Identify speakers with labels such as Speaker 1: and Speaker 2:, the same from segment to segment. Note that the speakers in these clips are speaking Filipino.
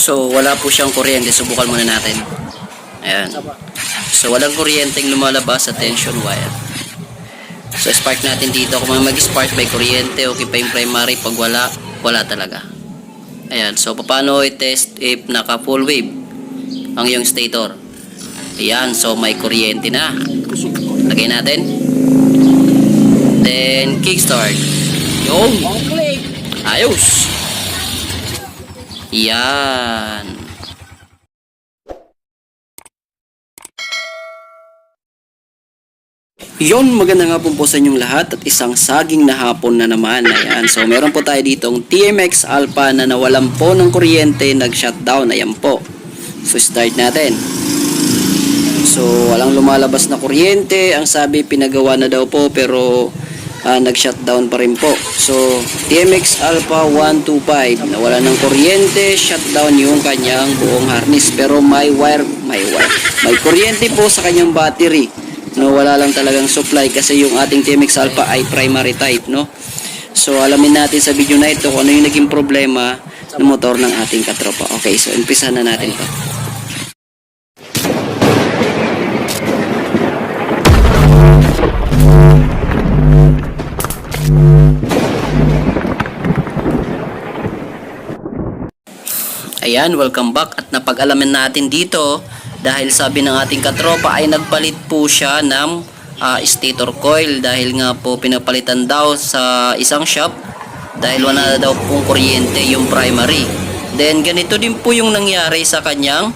Speaker 1: So wala po siyang kuryente, subukan muna natin. Ayan. So walang kuryenteng lumalabas sa tension wire. So spark natin dito. Kung mag-spark by kuryente, okay pa yung primary. Pag wala, wala talaga. Ayan. So paano i-test if naka full wave ang yung stator? Ayan. So may kuryente na. Lagay natin. Then kickstart. Yung. Ayos. Yan. Yon, maganda nga po sa inyong lahat at isang saging na hapon na naman. Ayan. So, meron po tayo ditong TMX Alpha na nawalan po ng kuryente, nag-shutdown. Ayan po. So, start natin. So, walang lumalabas na kuryente. Ang sabi, pinagawa na daw po pero nag-shutdown pa rin po. So, TMX Alpha 125, nawala ng kuryente, shutdown yung kanyang buong harness. Pero may kuryente po sa kanyang battery. No, wala lang talagang supply kasi yung ating TMX Alpha ay primary type, no? So, alamin natin sa video na ito kung ano yung naging problema ng motor ng ating katropa. Okay, so umpisa na natin to. Ayan, welcome back at napag-alaman natin dito dahil sabi ng ating katropa ay nagpalit po siya ng stator coil dahil nga po pinapalitan daw sa isang shop dahil wala daw pong kuryente yung primary. Then ganito din po yung nangyari sa kanyang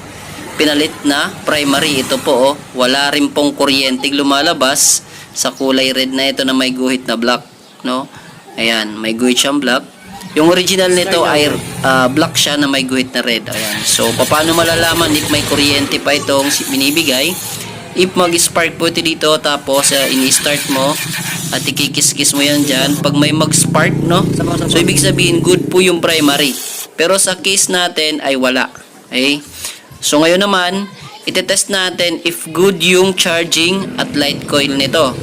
Speaker 1: pinalit na primary. Ito po wala rin pong kuryente lumalabas sa kulay red na ito na may guhit na black, no? Ayan, may guhit siyang black. Yung original nito ay black siya na may guhit na red. Ayan. So, paano malalaman if may kuryente pa itong binibigay? If mag-spark po ito dito, tapos ini-start mo at ikikis-kis mo yan dyan. Pag may mag-spark, no? So, ibig sabihin, good po yung primary. Pero sa case natin ay wala. Okay? So, ngayon naman, itetest natin if good yung charging at light coil nito.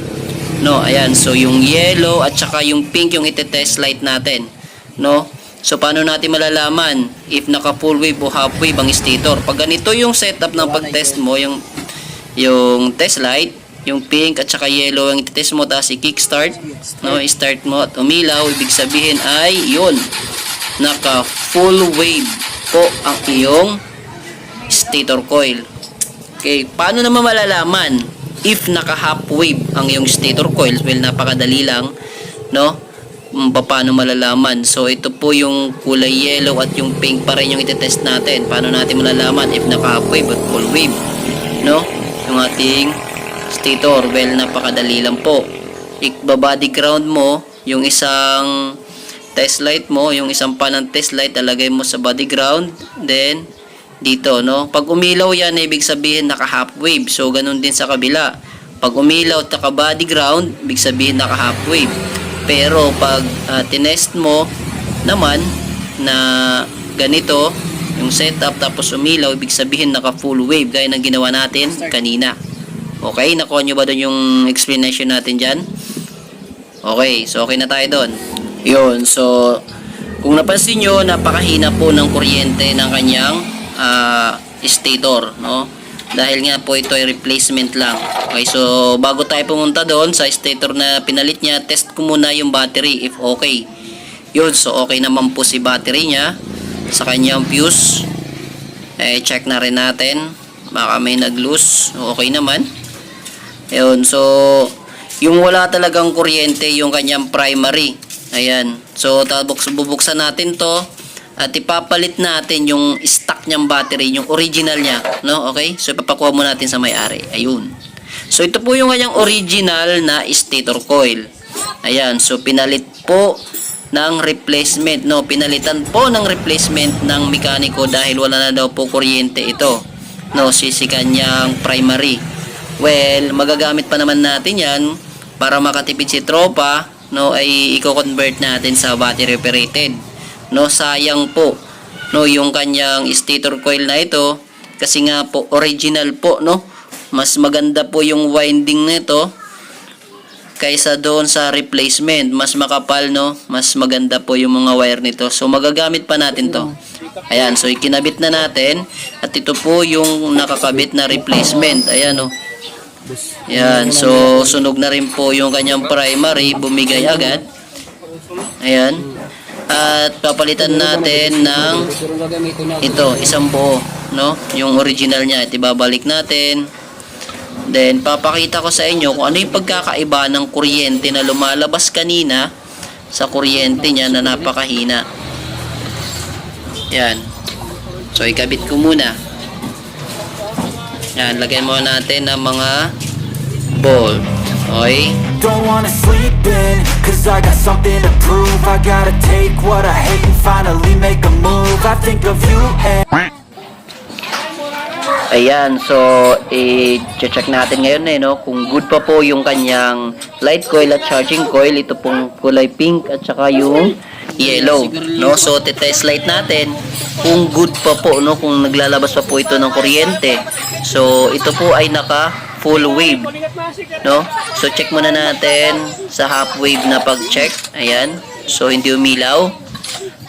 Speaker 1: No, ayan. So, yung yellow at saka yung pink yung itetest light natin. No? So, paano natin malalaman if naka full wave o half wave ang stator? Pag ganito yung setup ng pag-test mo, yung test light, yung pink at saka yellow ang i-test mo, tapos i-kickstart, no? I-start mo at umilaw, ibig sabihin ay yun, naka full wave po ang iyong stator coil. Okay, paano naman malalaman if naka half wave ang iyong stator coil? Well, napakadali lang, no? Paano malalaman? So, ito po yung kulay yellow at yung pink pa rin yung itetest natin. Paano natin malalaman if naka-half wave at full wave? No? Yung ating stator. Well, napakadali lang po. Ibabody ground mo yung isang test light mo, yung isang panang test light, talagay mo sa body ground. Then, dito, no? Pag umilaw yan, ibig sabihin naka-half wave. So, ganun din sa kabila. Pag umilaw at naka-body ground, ibig sabihin naka-half wave. Pero pag tinest mo naman na ganito yung setup tapos umilaw, ibig sabihin naka full wave gaya ng ginawa natin kanina. Okay, nakuha nyo ba doon yung explanation natin dyan? Okay, so okay na tayo doon. Yun, so kung napansin nyo, napakahina po ng kuryente ng kanyang stator, no? Dahil nga po ito ay replacement lang. Okay, so bago tayo pumunta doon sa stator na pinalit niya, test ko muna yung battery if okay. Yun, so okay naman po si battery niya sa kanyang fuse. Check na rin natin. Baka may nag-loose. Okay naman. Yun, so yung wala talagang kuryente yung kanyang primary. Ayan. So bubuksan natin to. At ipapalit natin yung stock niyang battery, yung original niya, no? Okay? So ipapakuha mo natin sa may-ari. Ayun. So ito po yung kanyang original na stator coil. Ayan, so pinalit po ng replacement, no? Pinalitan po ng replacement ng mekaniko dahil wala na daw po kuryente ito, no? Si kanyang primary. Well, magagamit pa naman natin 'yan para makatipid si tropa, no? Ay i-convert natin sa battery operated. No, sayang po, no, yung kanyang stator coil na ito kasi nga po original po, no. Mas maganda po yung winding nito kaysa doon sa replacement. Mas makapal, no? Mas maganda po yung mga wire nito. So, magagamit pa natin to. Ayan, so ikinabit na natin. At ito po yung nakakabit na replacement. Ayan, no? Ayan, so sunog na rin po yung kanyang primary. Bumigay agad. Ayan. At papalitan natin ng ito, isang buo, no? Yung original niya. At ibabalik natin. Then, papakita ko sa inyo kung ano yung pagkakaiba ng kuryente na lumalabas kanina sa kuryente niya na napakahina. Yan. So, ikabit ko muna. Yan, lagyan muna natin ng mga ball. Okay?
Speaker 2: Don't wanna sleep in, cause I got something to prove. I gotta take what I hate and finally make a move. I think of you and
Speaker 1: Ayan, so i-check natin ngayon no, kung good pa po yung kanyang light coil at charging coil. Ito pong kulay pink at saka yung yellow, no? So test light natin kung good pa po, no, kung naglalabas pa po ito ng kuryente. So ito po ay naka full wave, no? So check muna natin sa half wave na pag-check. Ayan, so hindi umilaw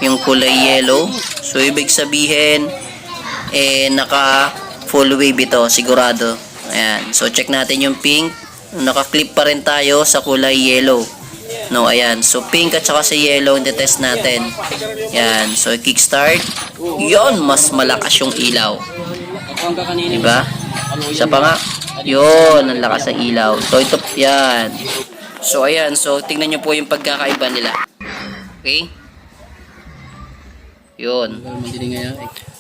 Speaker 1: yung kulay yellow. So ibig sabihin naka full wave ito, sigurado. Ayan. So, check natin yung pink. Naka-clip pa rin tayo sa kulay yellow. No, ayan. So, pink at saka sa yellow, test natin. Ayan. So, kickstart. Yon, mas malakas yung ilaw. Diba? Isa pa nga. Yon, ang lakas ng ilaw. So, ito, yan. So, ayan. So, tingnan nyo po yung pagkakaiba nila. Okay? Yun.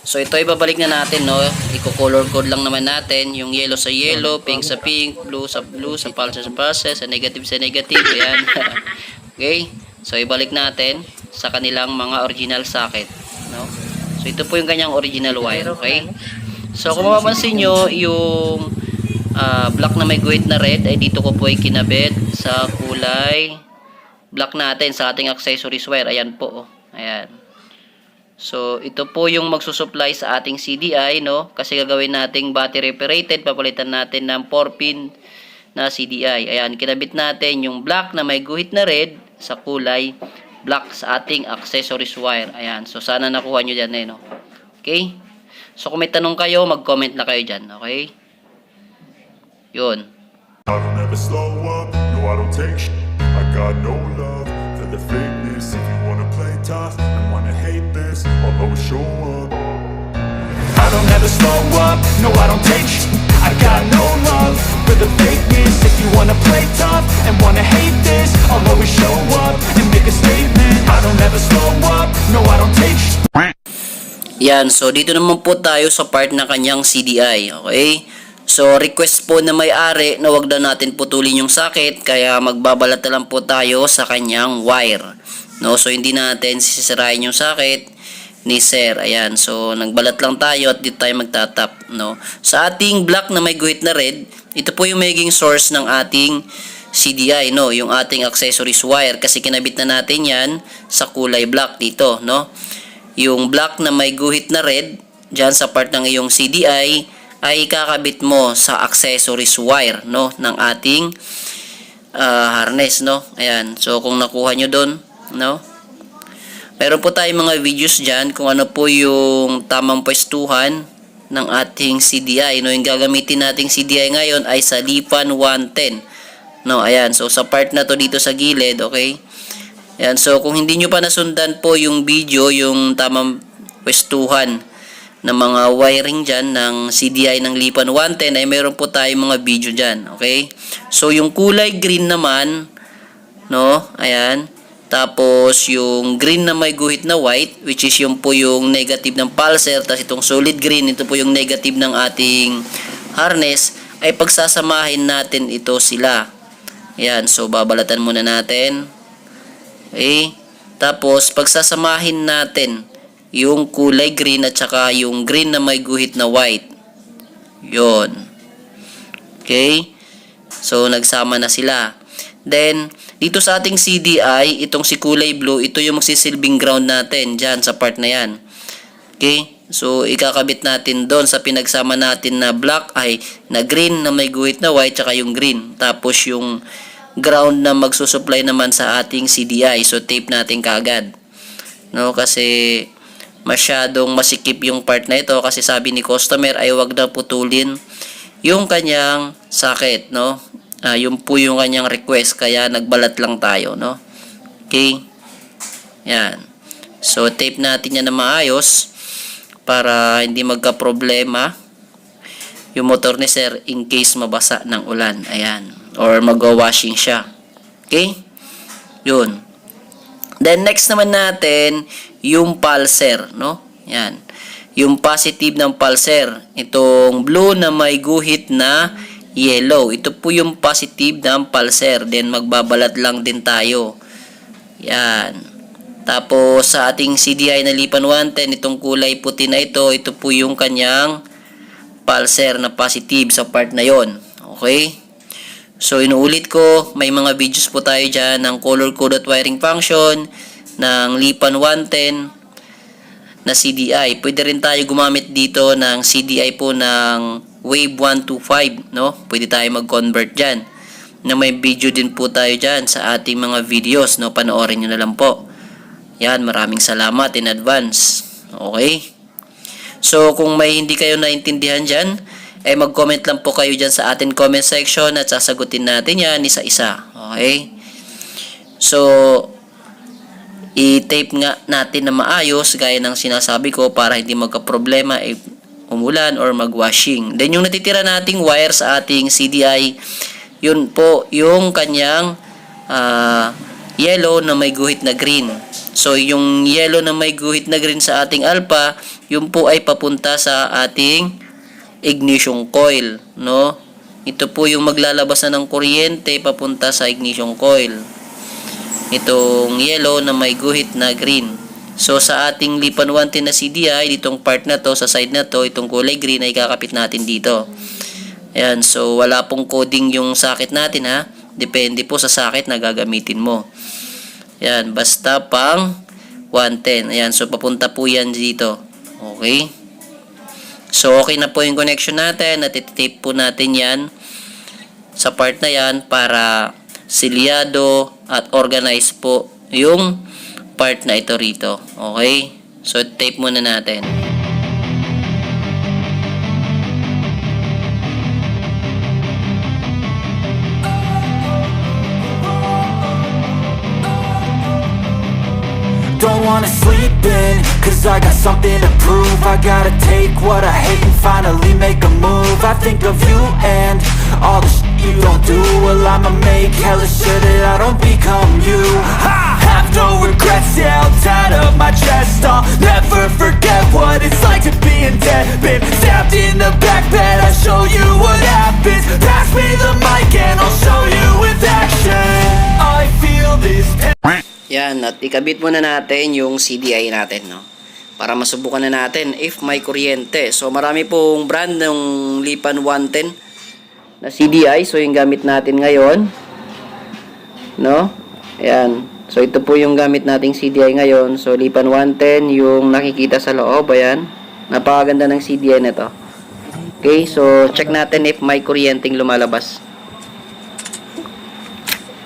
Speaker 1: So ito ibabalik na natin, no. Iko-color code lang naman natin yung yellow sa yellow, pink sa pink, blue sa blue, sa pulse sa pulse, sa negative sa negative. Ayan. Okay? So ibalik natin sa kanilang mga original socket, no. So ito po yung kanyang original wire, okay? So kung mapapansin nyo, yung black na may guhit na red ay dito ko po ay kinabit sa kulay black natin sa ating accessories wire. Ayan po, oh. Ayan. So, ito po yung magsusupply sa ating CDI, no? Kasi gagawin nating battery operated, papalitan natin ng 4-pin na CDI. Ayan, kinabit natin yung black na may guhit na red sa kulay black sa ating accessories wire. Ayan, so sana nakuha nyo dyan, no? Okay? So, kung may tanong kayo, mag-comment na kayo dyan, okay? Yun.
Speaker 3: I don't ever slow up, no I don't take shit. I got no love for the fakeness. If you wanna play tough and wanna hate this, I'll always show up.
Speaker 2: I don't ever slow up, no I don't take shit. I got no love for the fakeness. If you wanna play tough and wanna hate this, I'll always show up and make a statement. I don't ever slow up, no I don't take shit.
Speaker 1: Yan, so dito naman po tayo sa part na kanyang CDI, okay? So, request po na may-ari na wag na natin putulin yung socket, kaya magbabalat na lang po tayo sa kanyang wire. No, so hindi natin sisirain yung socket ni sir. Ayan, so nagbalat lang tayo at dito tayo magtatap, no. Sa ating black na may guhit na red, ito po yung magiging source ng ating CDI, no, yung ating accessories wire kasi kinabit na natin 'yan sa kulay black dito, no. Yung black na may guhit na red diyan sa part ng iyong CDI ay kakabit mo sa accessories wire, no, ng ating harness, no. Ayan, so kung nakuha nyo doon, no, meron po tayong mga videos dyan kung ano po yung tamang pwestuhan ng ating CDI, no. Yung gagamitin nating CDI ngayon ay sa Lipan 110, no. Ayan, so sa part na to dito sa gilid, okay. Ayan, so kung hindi nyo pa nasundan po yung video, yung tamang pwestuhan ng mga wiring dyan ng CDI ng Lipan 110 ay meron po tayong mga video dyan, okay. So yung kulay green naman, no, ayan, tapos yung green na may guhit na white, which is yung po yung negative ng pulser, tapos itong solid green, ito po yung negative ng ating harness, ay pagsasamahin natin ito sila. Ayan, so babalatan muna natin, okay. Tapos pagsasamahin natin yung kulay green at saka yung green na may guhit na white. Yon. Okay? So, nagsama na sila. Then, dito sa ating CDI, itong si kulay blue, ito yung magsisilbing ground natin dyan sa part na yan. Okay? So, ikakabit natin doon sa pinagsama natin na black ay na green na may guhit na white tsaka yung green. Tapos, yung ground na magsusupply naman sa ating CDI. So tape natin kaagad. No, kasi masyadong masikip yung part na ito kasi sabi ni customer ay wag na putulin yung kanyang socket, no? Yung po yung kanyang request kaya nagbalat lang tayo, no? Okay? Yan. So tape natin yan na maayos para hindi magka-problema yung motor ni sir in case mabasa ng ulan. Ayan. Or mag-washing siya. Okay? Yun. Then next naman natin yung pulser, no? Yan. Yung positive ng pulser. Itong blue na may guhit na yellow. Ito po yung positive ng pulser. Then magbabalat lang din tayo. Yan. Tapos sa ating CDI na Lipan 110, itong kulay puti na ito po yung kanyang pulser na positive sa part na yon. Okay? So inuulit ko, may mga videos po tayo dyan ng color coded wiring function ng Lipan 110 na CDI. Pwede rin tayo gumamit dito ng CDI po ng Wave 125, no? Pwede tayo mag-convert dyan. Na may video din po tayo dyan sa ating mga videos, no? Panoorin nyo na lang po. Yan, maraming salamat in advance. Okay? So, kung may hindi kayo naintindihan dyan, mag-comment lang po kayo dyan sa ating comment section at sasagutin natin yan isa-isa. Okay? So, i-tape nga natin na maayos gaya ng sinasabi ko para hindi magka-problema umulan or mag-washing. Then, yung natitira nating wire sa ating CDI, yun po yung kanyang yellow na may guhit na green. So, yung yellow na may guhit na green sa ating alpha, yun po ay papunta sa ating ignition coil, no? Ito po yung maglalabas na ng kuryente papunta sa ignition coil. Itong yellow na may guhit na green. So, sa ating Lipan 110 na CDI, ditong part na to, sa side na to, itong kulay green ay kakapit natin dito. Ayan, so wala pong coding yung socket natin, ha? Depende po sa socket na gagamitin mo. Ayan, basta pang 110. Ayan, so papunta po yan dito. Okay? So, okay na po yung connection natin. Natitape po natin yan sa part na yan para silyado at organize po yung part na ito rito. Okay? So, tape muna natin.
Speaker 2: Don't wanna sleep in, cause I got something to prove. I gotta take what I hate and finally make a move. I think of you and all the shit you don't do. Well, I'ma make hella sure that I don't become you. I have no regrets, yeah, I'll tie up my chest. I'll never forget what it's like to be in debt. Been stabbed in the back bed, I'll show you what happens. Pass me the mic and I'll show you with action. I feel this pain.
Speaker 1: Yan, at ikabit muna natin yung CDI natin, no? Para masubukan na natin if may kuryente. So, marami pong brand ng Lipan 110 na CDI. So, yung gamit natin ngayon, no? Ayan. So, ito po yung gamit nating CDI ngayon. So, Lipan 110, yung nakikita sa loob, ayan. Napakaganda ng CDI na to. Okay, so, check natin if may kuryenteng lumalabas.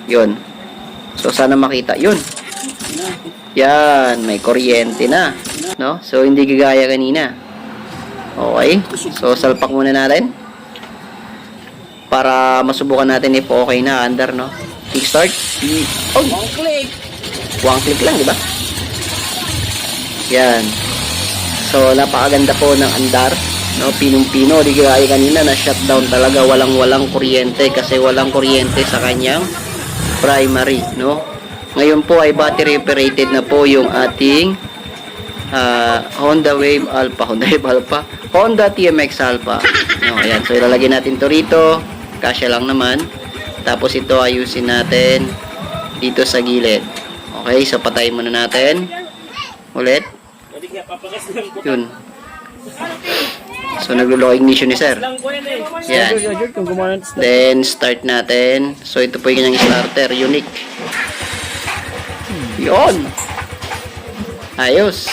Speaker 1: Yun. So, sana makita. Yun. Yan. May kuryente na. No? So, hindi gagaya kanina. Okay. So, salpak muna natin. Para masubukan natin if okay na. Under, no? Kickstart. Oh! One click. One click lang, di ba? Yan. So, napakaganda po ng andar. No? Pinong-pino. Di gagaya kanina na shutdown talaga. Walang-walang kuryente. Kasi walang kuryente sa kanyang primary, no? Ngayon po ay battery operated na po yung ating Honda Wave Alpha, Honda TMX Alpha. No, ayan. So ilalagay natin to rito. Kasya lang naman. Tapos ito ayusin natin dito sa gilid. Okay, so patayin muna natin. Ulit. Yun. So, naglo-low ignition ni sir. Yan. Then, start natin. So, ito po yung kanyang starter. Unique. Yun. Ayos.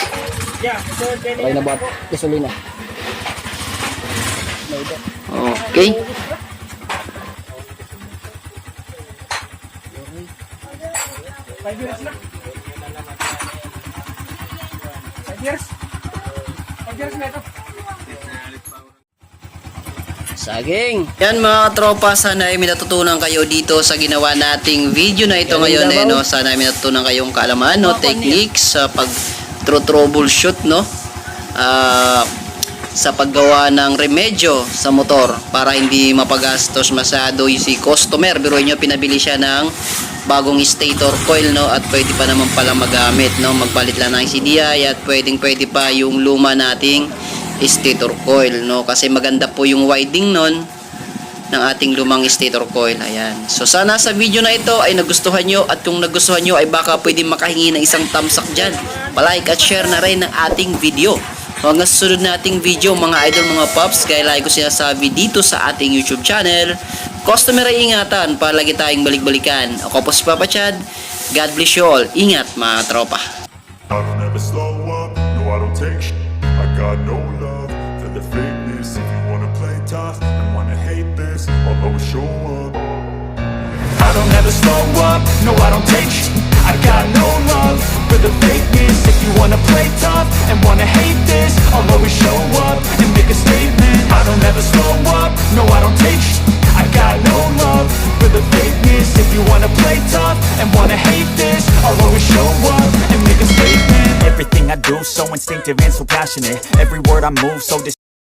Speaker 4: Okay na ba? Gasolina.
Speaker 1: Okay.
Speaker 5: 5 years na. 5 years? 5 years na ito.
Speaker 1: Saging. Yan mga tropa, sana ay may natutunan kayo dito sa ginawa nating video na ito ngayon no. Sana ay may natutunan kayong kaalaman no, techniques sa pag troubleshoot no. Sa paggawa ng remedyo sa motor para hindi mapagastos masyado yung si customer. Biruin nyo, pinabili siya ng bagong stator coil no, at pwede pa naman pala magamit no, magpalit lang ng CDI at pwede pa yung luma nating stator coil no, kasi maganda po yung winding nun ng ating lumang stator coil. Ayan, so sana sa video na ito ay nagustuhan nyo, at kung nagustuhan nyo ay baka pwede makahingi ng isang thumbs up dyan, palike at share na rin ng ating video. Hanggang sa sunod nating video mga idol, mga pops, gaya lagi ko sinasabi dito sa ating YouTube channel, customer ay ingatan para lagi tayong balik-balikan. Ako po si Papa Chad, God bless you all. Ingat mga tropa.
Speaker 3: I don't ever slow up, no I don't take shit. I got no love for the fakeness. If you wanna play tough and wanna hate this, I'll always show up.
Speaker 2: I don't ever slow up, no I don't take shit. I got no love for the fakeness. If you wanna play tough and wanna hate this, I'll always show up and make a statement. I don't ever slow up, no I don't take shit. I got no love for the fakeness. If you wanna play tough and wanna hate this, I'll always show up and make a statement. Everything I do so instinctive and so passionate. Every word I move so